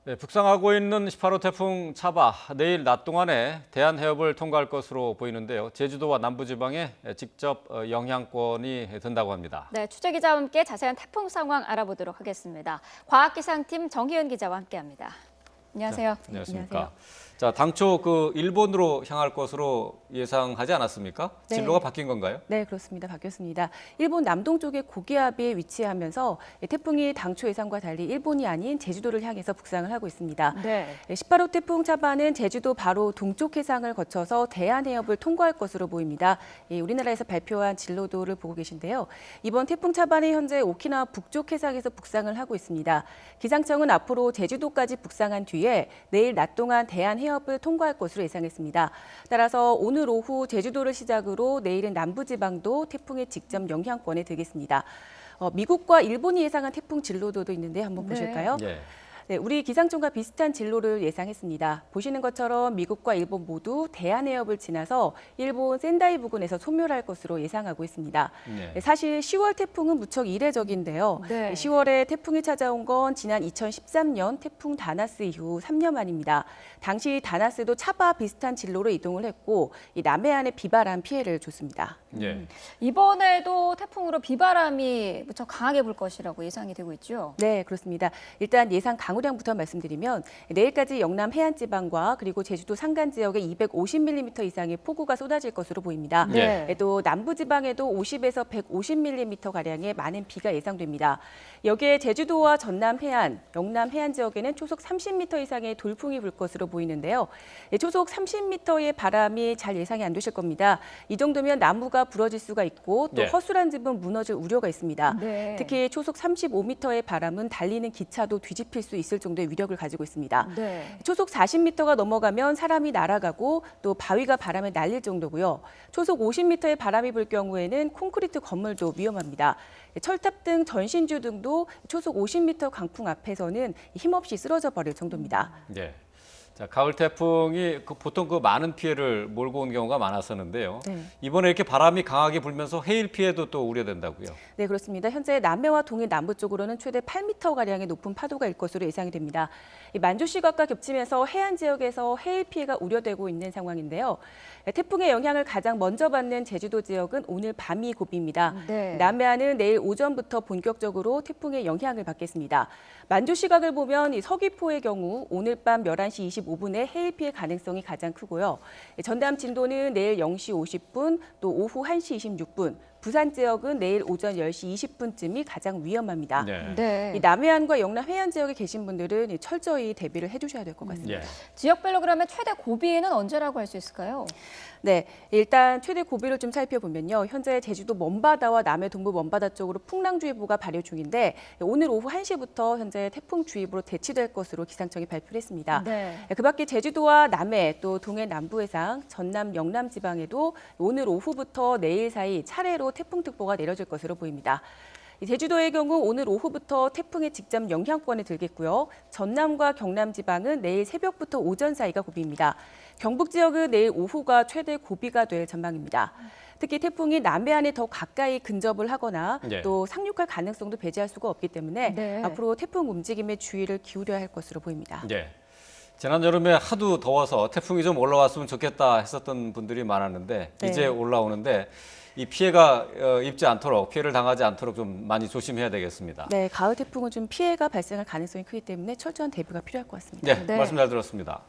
네, 북상하고 있는 18호 태풍 차바 내일 낮 동안에 대한해협을 통과할 것으로 보이는데요. 제주도와 남부지방에 직접 영향권이 든다고 합니다. 네, 취재기자와 함께 자세한 태풍 상황 알아보도록 하겠습니다. 과학기상팀 정희은 기자와 함께합니다. 안녕하세요. 네, 안녕하십니까. 자, 당초 일본으로 향할 것으로 예상하지 않았습니까? 네. 진로가 바뀐 건가요? 네, 그렇습니다. 바뀌었습니다. 일본 남동쪽의 고기압에 위치하면서 태풍이 당초 예상과 달리 일본이 아닌 제주도를 향해서 북상을 하고 있습니다. 네. 18호 태풍 차바는 제주도 바로 동쪽 해상을 거쳐서 대한해협을 통과할 것으로 보입니다. 우리나라에서 발표한 진로도를 보고 계신데요. 이번 태풍 차바는 현재 오키나와 북쪽 해상에서 북상을 하고 있습니다. 기상청은 앞으로 제주도까지 북상한 뒤에 내일 낮 동안 대한해협을 통과할 것으로 예상했습니다. 따라서 오늘 오후 제주도를 시작으로 내일은 남부지방도 태풍의 직접 영향권에 들겠습니다. 미국과 일본이 예상한 태풍 진로도도 있는데 한번 보실까요? 네. 네, 우리 기상청과 비슷한 진로를 예상했습니다. 보시는 것처럼 미국과 일본 모두 대한해협을 지나서 일본 센다이 부근에서 소멸할 것으로 예상하고 있습니다. 네. 사실 10월 태풍은 무척 이례적인데요. 네. 10월에 태풍이 찾아온 건 지난 2013년 태풍 다나스 이후 3년 만입니다. 당시 다나스도 차바 비슷한 진로로 이동을 했고 이 남해안에 비바람 피해를 줬습니다. 네. 이번에도 태풍으로 비바람이 무척 강하게 불 것이라고 예상이 되고 있죠. 네, 그렇습니다. 일단 예상 강우량부터 말씀드리면 내일까지 영남 해안지방과 그리고 제주도 산간 지역에 250mm 이상의 폭우가 쏟아질 것으로 보입니다. 네. 또 남부지방에도 50에서 150mm가량의 많은 비가 예상됩니다. 여기에 제주도와 전남 해안, 영남 해안 지역에는 초속 30m 이상의 돌풍이 불 것으로 보이는데요. 초속 30m의 바람이 잘 예상이 안 되실 겁니다. 이 정도면 나무가 부러질 수가 있고 또 네. 허술한 집은 무너질 우려가 있습니다. 네. 특히 초속 35m의 바람은 달리는 기차도 뒤집힐 수 있을 정도의 위력을 가지고 있습니다. 네. 초속 40m가 넘어가면 사람이 날아가고 또 바위가 바람에 날릴 정도고요. 초속 50m의 바람이 불 경우에는 콘크리트 건물도 위험합니다. 철탑 등 전신주 등도 초속 50m 강풍 앞에서는 힘없이 쓰러져 버릴 정도입니다. 네. 자, 가을 태풍이 보통 많은 피해를 몰고 온 경우가 많았었는데요. 네. 이번에 이렇게 바람이 강하게 불면서 해일 피해도 또 우려된다고요. 네, 그렇습니다. 현재 남해와 동해 남부 쪽으로는 최대 8m가량의 높은 파도가 일 것으로 예상이 됩니다. 만조 시각과 겹치면서 해안 지역에서 해일 피해가 우려되고 있는 상황인데요. 태풍의 영향을 가장 먼저 받는 제주도 지역은 오늘 밤이 고비입니다. 네. 남해안은 내일 오전부터 본격적으로 태풍의 영향을 받겠습니다. 만조 시각을 보면 서귀포의 경우 오늘 밤 11시 25분에 해일 피해 가능성이 가장 크고요. 전남 진도는 내일 0시 50분, 또 오후 1시 26분, 부산 지역은 내일 오전 10시 20분쯤이 가장 위험합니다. 네. 네. 이 남해안과 영남 해안 지역에 계신 분들은 철저히 대비를 해주셔야 될 것 같습니다. 예. 지역별로 그러면 최대 고비는 언제라고 할 수 있을까요? 네, 일단 최대 고비를 좀 살펴보면요. 현재 제주도 먼바다와 남해 동부 먼바다 쪽으로 풍랑주의보가 발효 중인데 오늘 오후 1시부터 현재 태풍주의보로 대치될 것으로 기상청이 발표를 했습니다. 네. 그밖에 제주도와 남해 또 동해 남부 해상, 전남 영남 지방에도 오늘 오후부터 내일 사이 차례로 태풍특보가 내려질 것으로 보입니다. 제주도의 경우 오늘 오후부터 태풍의 직접 영향권에 들겠고요. 전남과 경남 지방은 내일 새벽부터 오전 사이가 고비입니다. 경북 지역은 내일 오후가 최대 고비가 될 전망입니다. 특히 태풍이 남해안에 더 가까이 근접을 하거나 네. 또 상륙할 가능성도 배제할 수가 없기 때문에 네. 앞으로 태풍 움직임에 주의를 기울여야 할 것으로 보입니다. 네. 지난 여름에 하도 더워서 태풍이 좀 올라왔으면 좋겠다 했었던 분들이 많았는데 네. 이제 올라오는데 이 피해가 입지 않도록 피해를 당하지 않도록 좀 많이 조심해야 되겠습니다. 네, 가을 태풍은 좀 피해가 발생할 가능성이 크기 때문에 철저한 대비가 필요할 것 같습니다. 네, 네. 말씀 잘 들었습니다.